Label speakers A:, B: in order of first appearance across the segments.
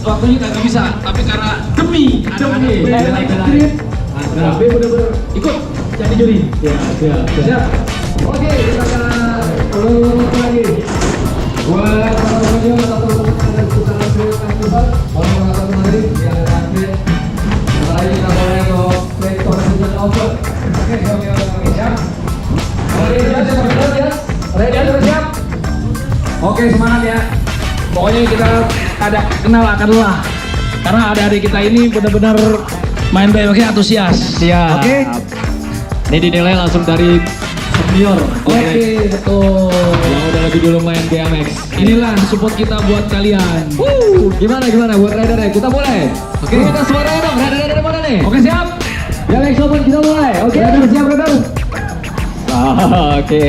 A: waktunya nggak bisa, tapi karena demi B bener-bener ikut jadi juri. Siap. Oke, kita akan lagi. Buat teman-teman atau teman-teman kita festival, orang mengatakan tadi yang terakhir, setelah kita mulai ke competition over. Oke, siap. Oke, siap. Ready, siap. Oke, semangat ya. Pokoknya kita ada kenalah. Karena adik-adik kita ini benar-benar main BMX antusias.
B: Siap.
A: Oke.
B: Ini dinilai langsung dari senior.
A: Oke, betul.
B: Yang udah lebih dulu main BMX.
A: Inilah support kita buat kalian.
B: Gimana buat rider ya? Kita mulai.
A: Oke.
B: Kita suaranya dong. Rider mana nih?
A: Oke, siap.
B: BMX Open kita mulai. Oke.
A: Rider siap, rider.
B: Oke.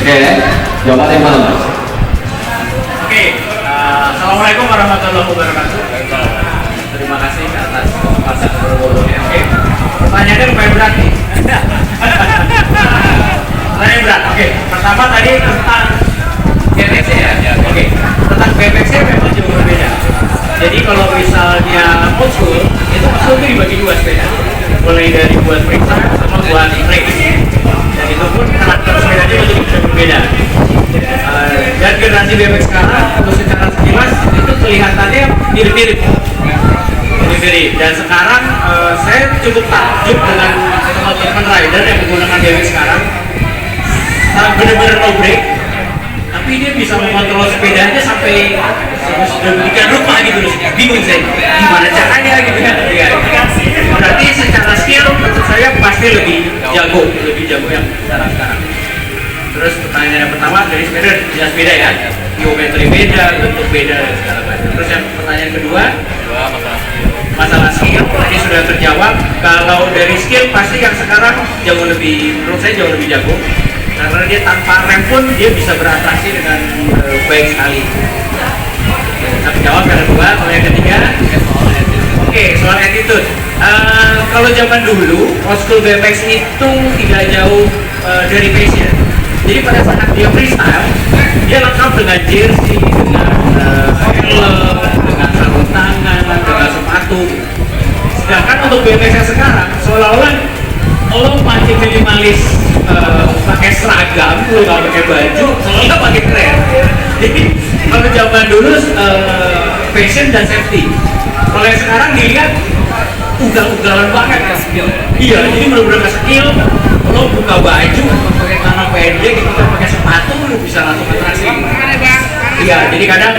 C: Oke, jawaban yang mana mas?
D: Oke, assalamualaikum warahmatullahi wabarakatuh. Terima kasih atas kesempatan berbodohnya. Oke, pertanyaannya lumayan berat nih. Pertanyaan berat. Oke, pertama tadi tentang BMX ya. Oke, tentang BMX memang jauh berbeda. Jadi kalau misalnya old school itu dibagi dua sepeda, mulai dari buat periksa sama buat race. Dan itu pun karakter sepedanya menjadi berbeda. Dan generasi BMX sekarang, untuk secara sekilas itu kelihatannya mirip-mirip. Dan sekarang saya cukup takjub dengan teman-teman rider yang menggunakan BMX sekarang. Benar-benar no brake, tapi dia bisa mengontrol sepedanya sampai sedemikian rupa gitu loh. Bingung saya, gimana caranya gitu kan? Ya, berarti secara skill menurut saya pasti lebih jago yang sekarang. Terus pertanyaan yang pertama dari sepeda, jelas beda ya, geometri beda, bentuk beda dan segala macam. Terus yang pertanyaan kedua masalah skill. masalah skill tadi sudah terjawab. Kalau dari skill pasti yang sekarang jauh lebih, menurut saya jauh lebih jago, karena dia tanpa rem pun dia bisa beratraksi dengan baik sekali. Tapi jawab yang kedua. Kalau yang ketiga, oke, soal attitude. Kalau zaman dulu old school BMX itu tidak jauh dari passion. Jadi pada saat dia freestyle, dia lengkap dengan jersey, dengan helm, dengan sarung tangan, dengan sepatu. Sedangkan untuk BMX yang sekarang, seolah-olah lo makin minimalis, pakai seragam, lo nggak pakai baju, seolah pakai keren. Jadi kalau zaman dulu fashion dan safety. Kalau yang sekarang dilihat ugal-ugalan banget ya skill. Iya, jadi benar-benar skill. Lo buka baju, pakai celana pendek, gitu kan pakai sepatu, lo bisa langsung atraksi. Iya, jadi kadang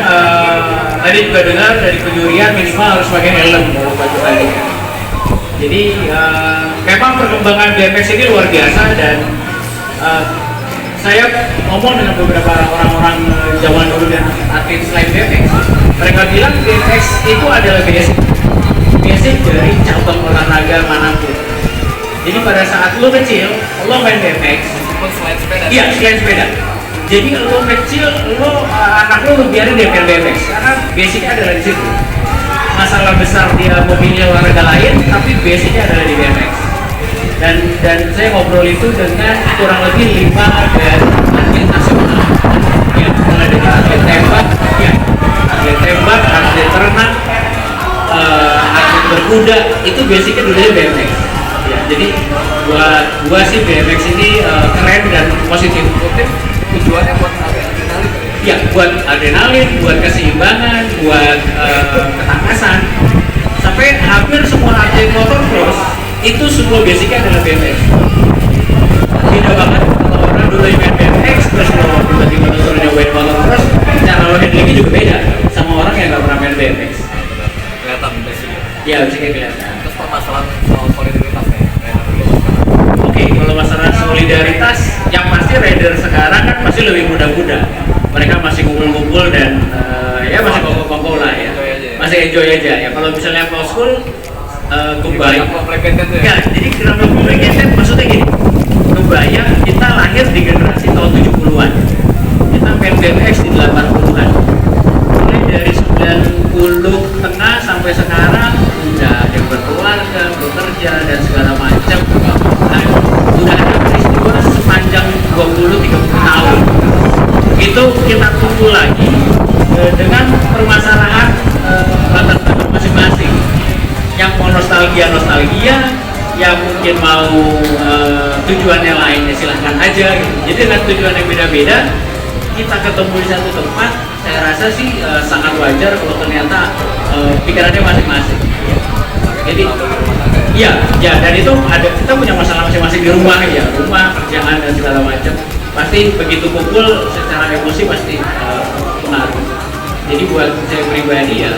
D: tadi juga dengar dari penjurian minimal harus pakai helm kalau baju tadi. Jadi memang perkembangan BMX ini luar biasa dan saya ngomong dengan beberapa orang-orang zaman dulu dan atlet selain BMX, mereka bilang BMX itu adalah basic dari cabang olahraga manapun. Jadi pada saat lo kecil, lo main BMX,
C: selain sepeda.
D: iya selain sepeda. Jadi lo kecil, anak lo biarin dia main BMX karena basicnya adalah di situ. Masalah besar dia memilih olahraga lain, tapi basicnya adalah di BMX. Dan saya ngobrol itu dengan kurang lebih 5 dari atlet nasional. Ya, mulai dari atlet tembak, ya, atlet tembak, atlet renang, atlet berkuda, itu basicnya dulunya BMX. Ya, jadi buat gua sih BMX ini keren dan positif.
C: Tujuannya buat adrenalin.
D: Ya, buat adrenalin, buat keseimbangan, buat ketangkasan. Sampai hampir semua atlet motocross itu semua basicnya adalah BMX. Beda banget kalau orang dulu yang main BMX terus lo tiba-tiba disuruh nyobain motocross, cara lo handlingnya juga beda sama orang yang nggak pernah main BMX.
C: Kelihatan basicnya.
D: Iya, basicnya kelihatan.
C: Terus permasalahan soal solidaritas nih.
D: Oke, kalau masalah solidaritas, yang pasti rider sekarang kan masih lebih muda-muda. Mereka masih kumpul-kumpul dan ya masih kongko-kongko lah ya. Masih enjoy aja ya. Kalau misalnya old school kebayang ya, jadi kenapa complicated? Maksudnya gini, kebayang kita lahir di generasi tahun 70-an, kita main BMX di 80-an, mulai dari 90 tengah sampai sekarang udah yang berkeluarga, bekerja dan segala macam. Nah, udah ada peristiwa sepanjang 20-30 tahun itu kita kumpul lagi dengan permasalahan latar belakang masing-masing. Yang mau nostalgia, yang mungkin mau tujuannya lainnya silahkan aja gitu. Jadi dengan tujuan yang beda-beda kita ketemu di satu tempat, saya rasa sih sangat wajar kalau ternyata pikirannya masing-masing. Jadi iya, ya, dan itu ada, kita punya masalah masing-masing di rumah ya, rumah, kerjaan dan segala macam. Pasti begitu kumpul secara emosi pasti pengaruh. Jadi buat saya pribadi ya,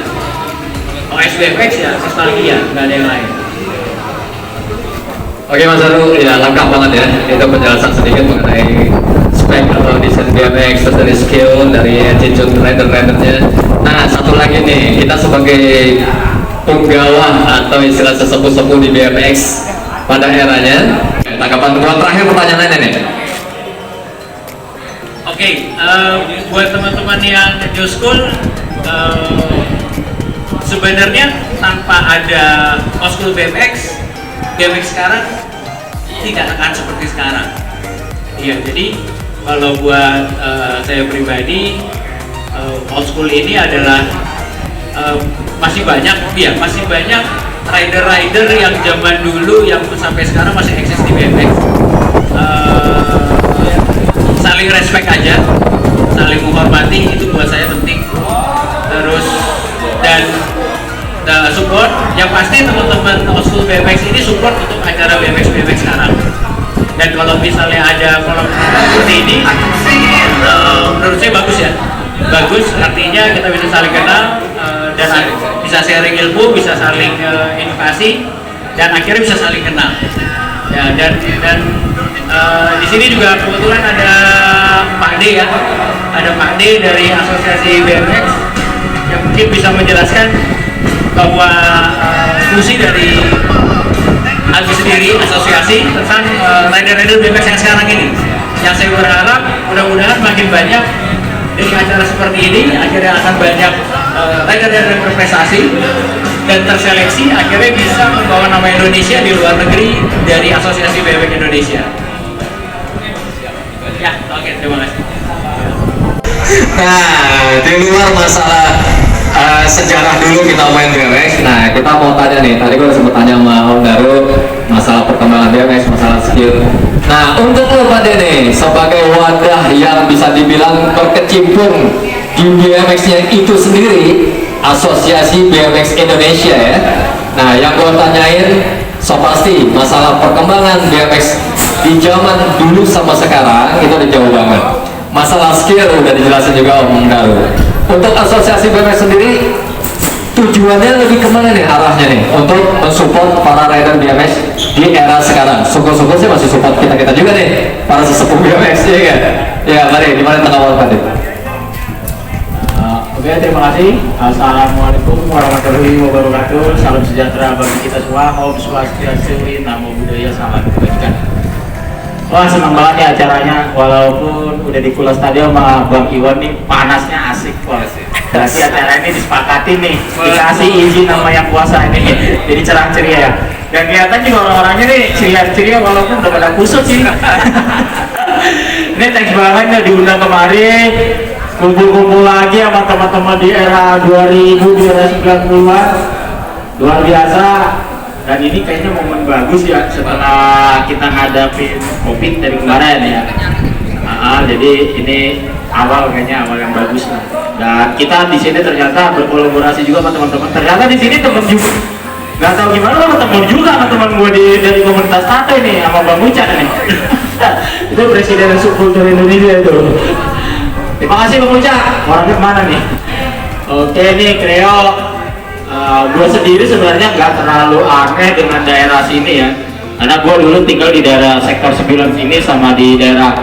D: OSBMX ya nostalgia, nggak ada yang lain.
B: Oke Mas Aru, ya lengkap banget ya. Itu penjelasan sedikit mengenai spek atau desain BMX, terus dari skill, dari attitude rider-ridernya. Nah satu lagi nih, kita sebagai penggawa atau istilah sesepuh-sepuh di BMX pada eranya. Tanggapan terakhir pertanyaannya nih.
D: Oke, buat teman-teman yang new school, sebenarnya tanpa ada old school BMX sekarang tidak akan seperti sekarang. Iya, jadi kalau buat saya pribadi, old school ini adalah masih banyak rider-rider yang zaman dulu yang sampai sekarang masih eksis di BMX. Saling respect aja, saling menghormati, itu buat saya penting. Terus dan support, yang pasti teman-teman old school BMX ini support untuk acara BMX sekarang. Dan kalau misalnya ada kolaborasi seperti ini, menurut saya bagus ya. Bagus, artinya kita bisa saling kenal dan bisa sharing ilmu, bisa saling inovasi, dan akhirnya bisa saling kenal. Ya, dan di sini juga kebetulan ada Pak D ya, ada Pak D dari Asosiasi BMX yang mungkin bisa menjelaskan bahwa fungsi dari ASBI sendiri, asosiasi tentang rider-rider BMX yang sekarang ini. Yang saya berharap mudah-mudahan makin banyak dari acara seperti ini akhirnya akan banyak rider-rider berprestasi dan terseleksi akhirnya bisa membawa nama Indonesia di luar negeri dari Asosiasi BMX Indonesia. Ya, oke, terima kasih.
B: Nah, di luar masalah sejarah dulu kita main BMX. Nah, kita mau tanya nih. Tadi gue sempat tanya sama Om Daru masalah perkembangan BMX, masalah skill. Nah, untuk lo pada nih sebagai wadah yang bisa dibilang berkecimpung di BMX-nya itu sendiri, Asosiasi BMX Indonesia ya. Nah, yang gue tanyain so pasti masalah perkembangan BMX di zaman dulu sama sekarang itu udah jauh banget. Masalah skill udah dijelasin juga Om Daru. Untuk Asosiasi BMX sendiri tujuannya lebih kemana nih arahnya nih untuk mensupport para rider BMX di era sekarang? Syukur-syukur sih masih support kita juga nih para sesepuh BMX ya kan? Ya mari gimana tanggapan Pak Dit?
D: Oke, terima kasih. Assalamualaikum warahmatullahi wabarakatuh. Salam sejahtera bagi kita semua. Om Swastiastu, Namo Buddhaya, salam kebajikan. Wah, senang banget ya acaranya. Walaupun udah di Kula Stadion sama Bang Iwan nih, panasnya asik banget. Berarti acara ini disepakati nih, dikasih izin sama yang kuasa ini, jadi cerah ceria ya. Dan kelihatan juga orang-orangnya nih ceria-ceria walaupun udah pada kusut sih. Ini thanks banget nih diundang kemari, kumpul-kumpul lagi sama teman-teman di era 2000, di era 90-an. Luar biasa. Dan ini kayaknya momen bagus ya setelah kita ngadapin COVID dari kemarin ya. Jadi ini awal yang bagus lah. Dan kita di sini ternyata berkolaborasi juga sama teman-teman. Ternyata di sini teman juga. Gak tahu gimana lo ketemu juga sama teman gue dari komunitas Tato nih sama Bang Ucan nih. Itu Presiden Subkultur Indonesia itu. Terima kasih Bang Ucan. Orangnya mana nih? Oke nih Kreo. Gue sendiri sebenarnya nggak terlalu aneh dengan daerah sini ya, karena gue dulu tinggal di daerah sektor 9 sini sama di daerah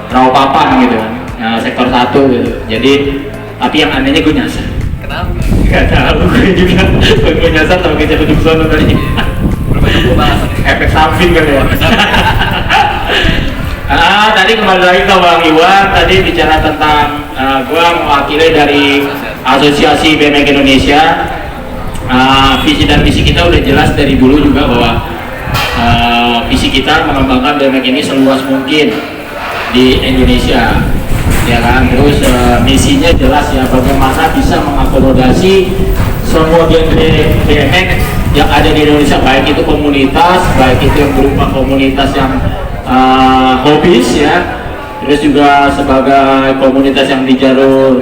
D: Rawapapan gitu kan, sektor 1 gitu. Jadi tapi yang anehnya gue nyasar.
C: Kenapa?
D: Gak tahu gue juga. Gue nyasar sama kejadian duduk sana tadi. Efek samping kali ya. Tadi kembali lagi ke Bang Iwan. Tadi bicara tentang gue mewakili dari Asosiasi BMX Indonesia. Visi dan misi kita udah jelas dari dulu juga bahwa visi kita mengembangkan BMX ini seluas mungkin di Indonesia ya kan. Terus misinya jelas ya, bagaimana bisa mengakomodasi semua genre BMX yang ada di Indonesia, baik itu komunitas, baik itu yang berupa komunitas yang hobis ya, terus juga sebagai komunitas yang di jalur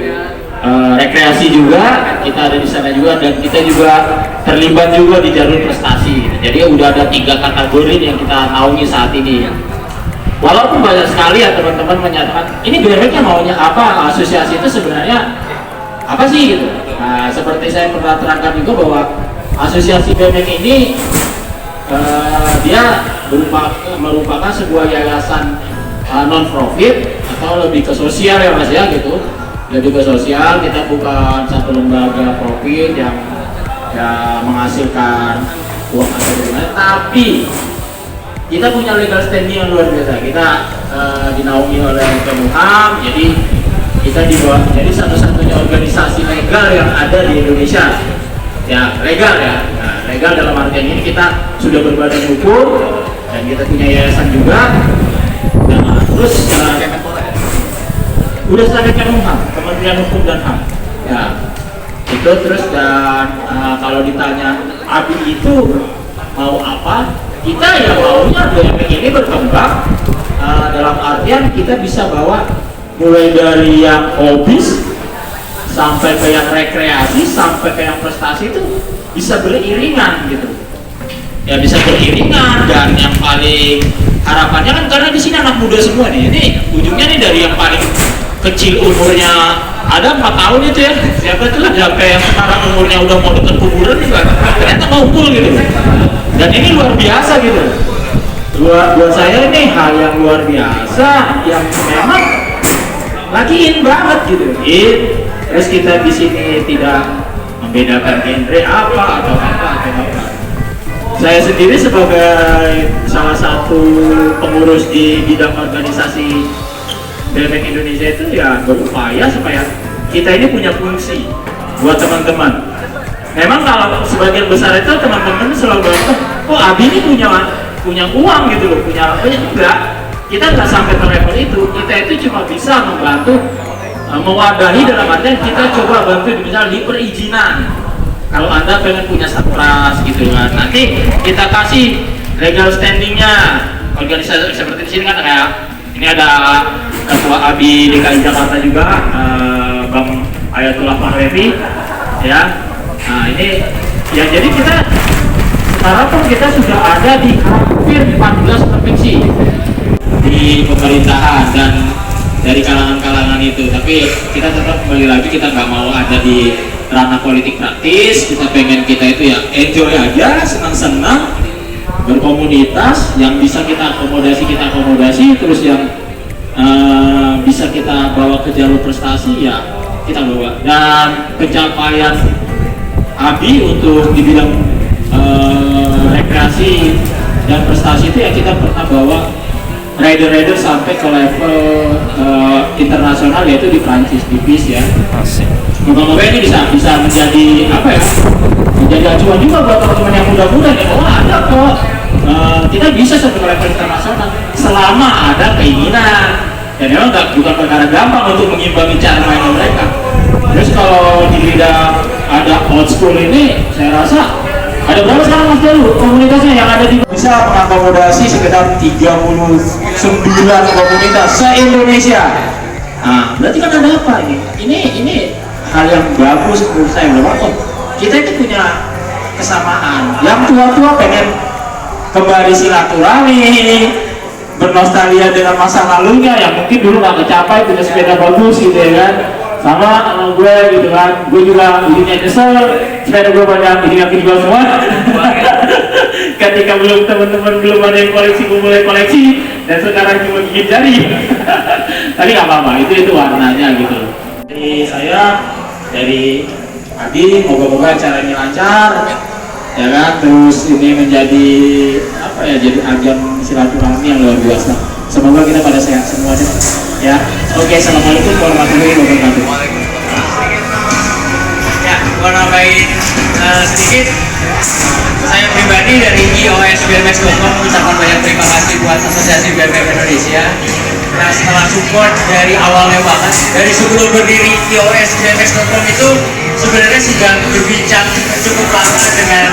D: rekreasi juga kita ada di sana juga, dan kita juga terlibat juga di jalur prestasi. Jadi udah ada 3 kategori yang kita naungi saat ini. Walaupun banyak sekali ya teman-teman menyatakan ini BMX-nya maunya apa, asosiasi itu sebenarnya apa sih gitu. Nah, seperti saya pernah terangkan juga bahwa asosiasi BMX ini dia merupakan sebuah yayasan non-profit atau lebih ke sosial ya Mas ya gitu. Lebih ke sosial, kita bukan satu lembaga profit yang menghasilkan uang atau bagaimana, tapi kita punya legal standing yang luar biasa. Kita dinaungi oleh Kemenham, jadi kita dibawa jadi satu-satunya organisasi legal yang ada di Indonesia ya, legal ya. Nah, legal dalam artian ini kita sudah berbadan hukum dan kita punya yayasan juga. Nah, terus udah standar Kemenham, Kementerian Hukum dan HAM ya itu. Terus dan kalau ditanya ABI itu mau apa, kita ya maunya BMX ini berkembang dalam artian kita bisa bawa mulai dari yang hobis sampai ke yang rekreasi sampai ke yang prestasi itu bisa beriringan gitu ya, bisa beriringan. Dan yang paling harapannya kan karena di sini anak muda semua nih, ini ujungnya nih dari yang paling kecil umurnya ada 4 tahun itu ya, siapa tuh sampai yang sekarang umurnya udah mau deket kuburan juga ternyata ngumpul gitu. Dan ini luar biasa gitu. Buat saya ini hal yang luar biasa yang memang lagi in banget gitu. Terus kita di sini tidak membedakan genre apa atau apa. Saya sendiri sebagai salah satu pengurus di bidang organisasi BMX Indonesia itu ya berupaya supaya kita ini punya fungsi buat teman-teman. Memang kalau sebagian besar itu teman-teman selalu bilang, oh Abi ini punya uang gitu loh, punya enggak. Kita nggak sampai ke level itu. Kita itu cuma bisa membantu mewadahi dalam artian kita coba bantu misalnya di perizinan. Kalau Anda pengen punya satras gitu kan, nanti kita kasih legal standingnya. Organisasi seperti di sini kan kayak ini ada Ketua ABI DKI Jakarta juga, Bang Ayatullah Fahlevi, ya. Nah ini, ya jadi kita sekarang pun kita sudah ada di hampir 14 provinsi di pemerintahan dan dari kalangan-kalangan itu. Tapi kita tetap kembali lagi, kita nggak mau ada di ranah politik praktis. Kita pengen kita itu ya enjoy aja, senang-senang berkomunitas, yang bisa kita akomodasi, terus yang bisa kita bawa ke jalur prestasi ya kita bawa. Dan pencapaian ABI untuk di bidang rekreasi dan prestasi itu ya kita pernah bawa rider sampai ke level internasional, yaitu di Prancis, di BIS ya. Moga-moga ini bisa menjadi apa ya? Menjadi acuan juga buat teman-teman yang muda-muda nih. Oh ada kok, kita bisa sampai ke level internasional selama ada keinginan. Dan memang bukan perkara gampang untuk mengimbangi cara main mereka. Terus kalau di bidang ada old school ini, saya rasa ada berapa sekarang Mas Jalu komunitasnya yang ada di bisa mengakomodasi sekitar 39 komunitas se-Indonesia. Nah, berarti kan ada apa ini? Ini hal yang bagus menurut saya. Oh, kita itu punya kesamaan. Yang tua-tua pengen kembali silaturahmi, bernostalgia dengan masa lalunya yang mungkin dulu nggak kecapai, punya sepeda bagus gitu ya kan. Sama gue gitu kan, gue juga ininya nyesel, sepeda gue banyak ini yang dijual semua. Ketika teman-teman belum ada yang koleksi, gue mulai koleksi, dan sekarang cuma gigit jari. Tapi nggak apa-apa, itu warnanya gitu. Dari saya, dari Adi, moga-moga acaranya lancar, ya kan. Terus ini menjadi apa ya? Jadi ajang silaturahmi yang luar biasa. Semoga kita pada sehat semua deh. Ya, oke, assalamualaikum warahmatullahi wabarakatuh.
E: Ya, mau nambahin sedikit. Saya pribadi dari iosbmx.com mengucapkan banyak terima kasih buat Asosiasi BMX Indonesia. Nah, setelah support dari awalnya banget, dari sebelum berdiri iosbmx.com itu sebenarnya sudah berbincang cukup lama dengan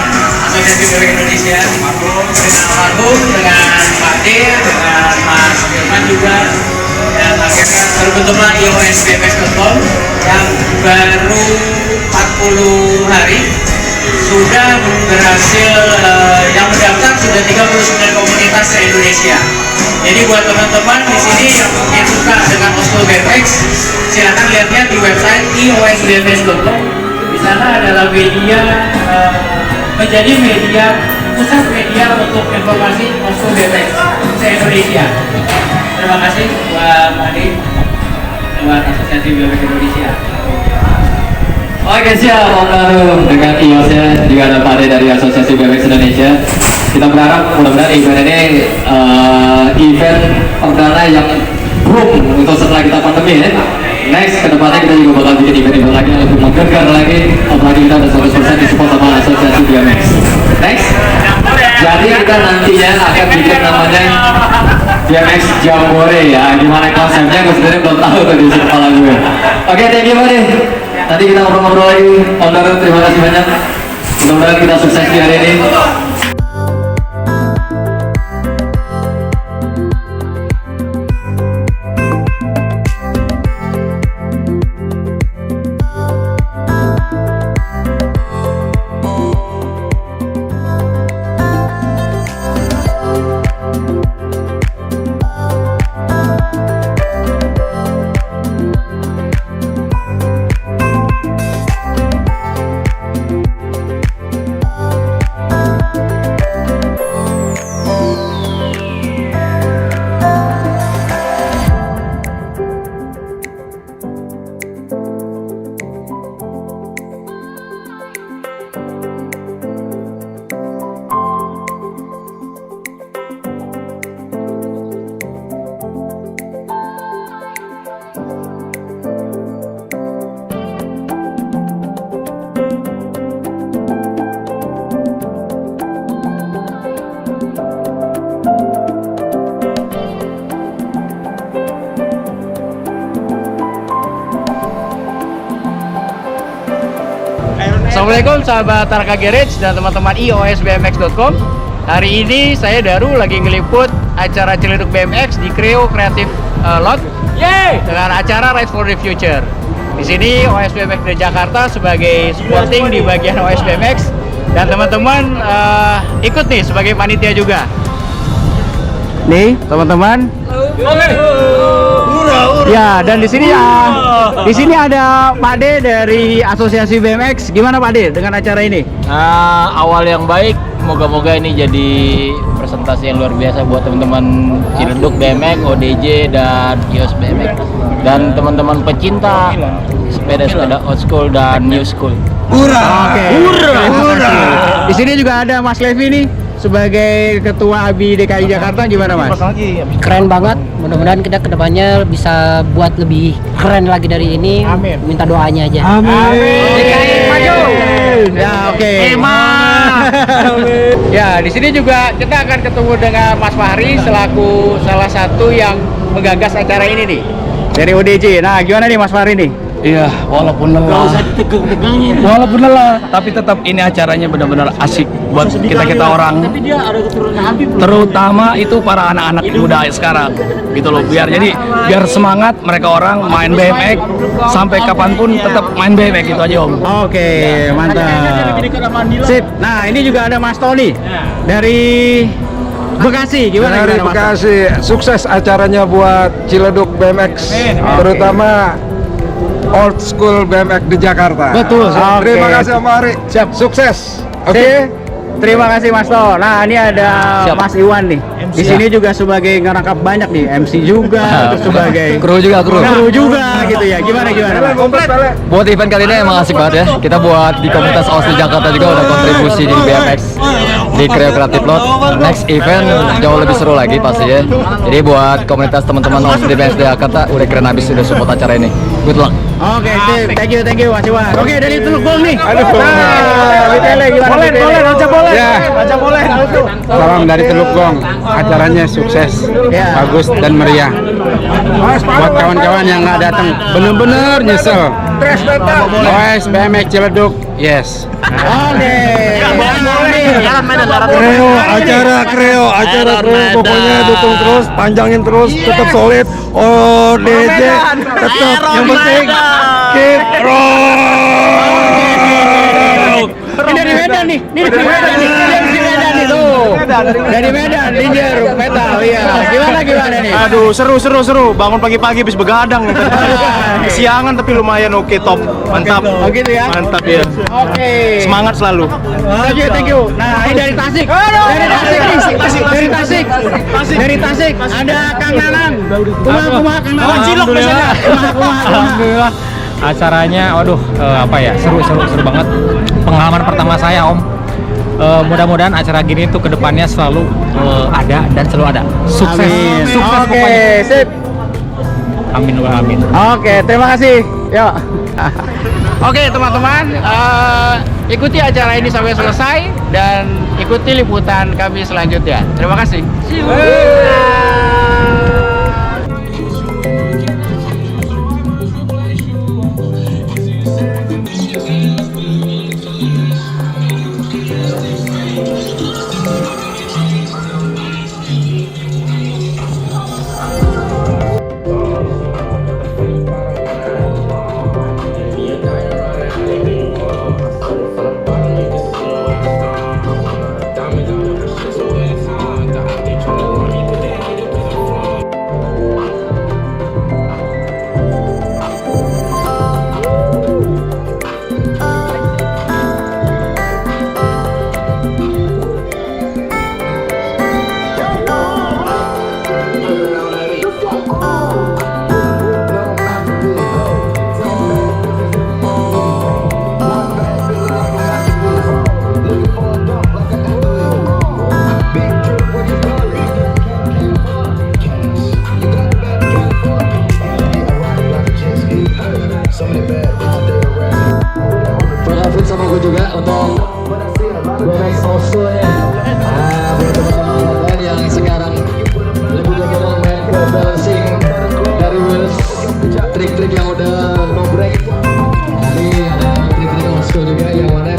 E: Asosiasi BMX Indonesia, dengan almarhum, dengan Pak D, dengan Mas Firman juga. Dan akhirnya terbentuklah iosbmx.com yang baru 40 hari sudah berhasil, yang mendaftar sudah 39 komunitas se-Indonesia. Jadi buat teman-teman di sini yang mungkin suka dengan Oslo BMX, silakan lihat-lihat di website iosbmx.com. Di sana adalah media, menjadi media, pusat media untuk informasi Oslo BMX se-Indonesia. Terima kasih buat Adi, buat Asosiasi BMX Indonesia.
B: Oke, siap Om Darum dengan IOS-nya, juga ada Pak Ade dari Asosiasi BMX Indonesia. Kita berharap mudah-mudahan event ini event perdana yang boom untuk setelah kita pandemi ya. Next, kedepannya kita juga bakal bikin event-event lagi untuk menggegar lagi, apalagi kita ada 100% disupport sama Asosiasi BMX. Next, jadi kita nantinya akan bikin namanya BMX Jambore ya. Gimana konsepnya gue sendiri belum tahu tuh di kepala gue. Oke, thank you Pak Ade. Nanti kita ngobrol-ngobrol lagi. Om Darum, terima kasih banyak. Mudah-mudahan kita sukses di hari ini.
D: Assalamualaikum sahabat Tarka Garage dan teman-teman iOSBMX.com. Hari ini saya Daru lagi ngeliput acara Ciledug BMX di Creo Creative Lot dengan acara Ride for the Future. Di sini OSBMX dari Jakarta sebagai supporting di bagian OSBMX dan teman-teman ikut nih sebagai panitia juga. Nih teman-teman. Ya, dan di sini ada Pak De dari Asosiasi BMX. Gimana Pak De dengan acara ini?
F: Awal yang baik, moga-moga ini jadi presentasi yang luar biasa buat teman-teman Ciledug BMX, ODJ dan iOS BMX dan teman-teman pecinta sepeda-sepeda old school dan new school.
D: Oke. Di sini juga ada Mas Levi nih sebagai Ketua ABI DKI Jakarta. Gimana Mas?
G: Keren banget, mudah-mudahan kita kedepannya bisa buat lebih keren lagi dari ini.
D: Amin.
G: Minta doanya aja.
D: Amin. DKI maju. Ya oke. Ya di sini juga kita akan ketemu dengan Mas Fahri selaku salah satu yang menggagas acara ini nih dari ODJ. Nah gimana nih Mas Fahri nih?
F: Iya, walaupun lelah. Walaupun lelah, tapi tetap ini acaranya benar-benar asik buat kita orang.
G: Tapi dia ada keturunan Habib.
F: Terutama itu para anak-anak muda sekarang, gitu loh. Biar semangat mereka orang main BMX sampai kapanpun tetap main BMX gitu aja Om.
D: Oke, mantap. Sip. Nah ini juga ada Mas Tony dari Bekasi. Gimana?
H: Dari Bekasi, sukses acaranya buat Ciledug BMX, terutama old school BMX di Jakarta.
D: Betul.
H: Terima kasih Om Ari. Siap. Sukses. Oke.
D: Terima kasih Mas To. Nah ini ada Mas Iwan nih. Di sini juga sebagai ngerangkap banyak nih, MC juga, terus sebagai
B: Kru juga.
D: gitu ya. Gimana?
H: Komplit.
B: Buat event kali ini emang asik banget ya. Kita buat di komunitas OS di Jakarta juga udah kontribusi di BMX di Creo Creative Lot. Next event jauh lebih seru lagi pasti ya. Jadi buat komunitas teman-teman OS di BMX di Jakarta udah keren habis sudah support acara ini. Good luck.
D: Oke, thank you Mas Iwan. Oke, dari Teluk Gong nih.
H: Aduh.
D: Vitele gimana? Boleh.
H: Ya. Salam dari Teluk Gong. Acaranya sukses,
D: Ya.
H: bagus dan meriah. Buat kawan-kawan yang nggak datang, bener-bener nyesel. OS BMX Ciledug, yes.
D: Oke.
H: Creo, pokoknya dukung terus, panjangin terus, tetap solid. ODJ tetap yang penting keep roll.
D: Ini dari Medan nih. Dari Medan nih tuh. Dari Medan, Danger Metal. Iya. Gimana nih?
I: Aduh, seru. Bangun pagi-pagi habis begadang. Kesiangan tapi lumayan oke, top. Mantap.
D: Oh gitu ya.
I: Mantap ya.
D: Oke.
I: Semangat selalu.
D: Thank you. Nah, ini dari Tasik. Dari Tasik. Ada Kang Nanang. Kumaha Kang Nanang.
F: Cilok biasanya. Alhamdulillah. Acaranya, seru banget. Pengalaman pertama saya Om. Mudah-mudahan acara gini tuh kedepannya selalu ada dan selalu ada. Sukses. Sukses
D: Oke,
F: pokoknya.
D: sip.
F: Amin.
D: Oke, terima kasih. Yuk. Oke, teman-teman, ikuti acara ini sampai selesai dan ikuti liputan kami selanjutnya. Terima kasih.
B: trik-trik yang udah no break. Nah, ini ada trik-trik old school juga yang mana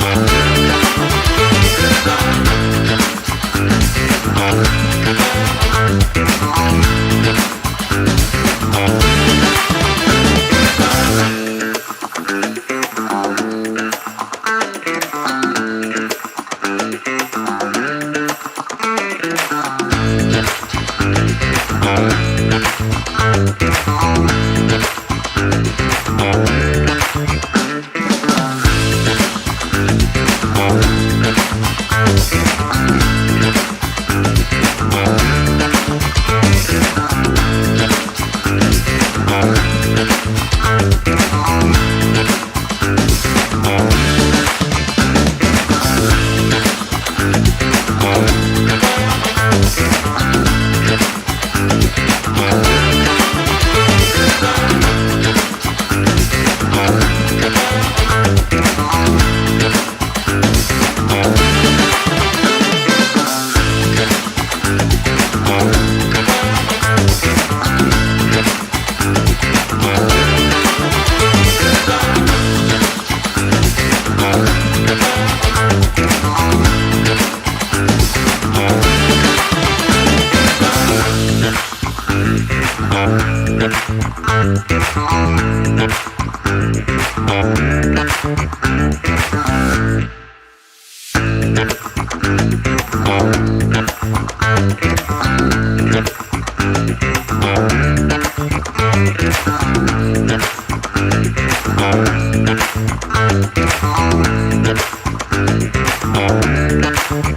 A: Thank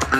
A: you.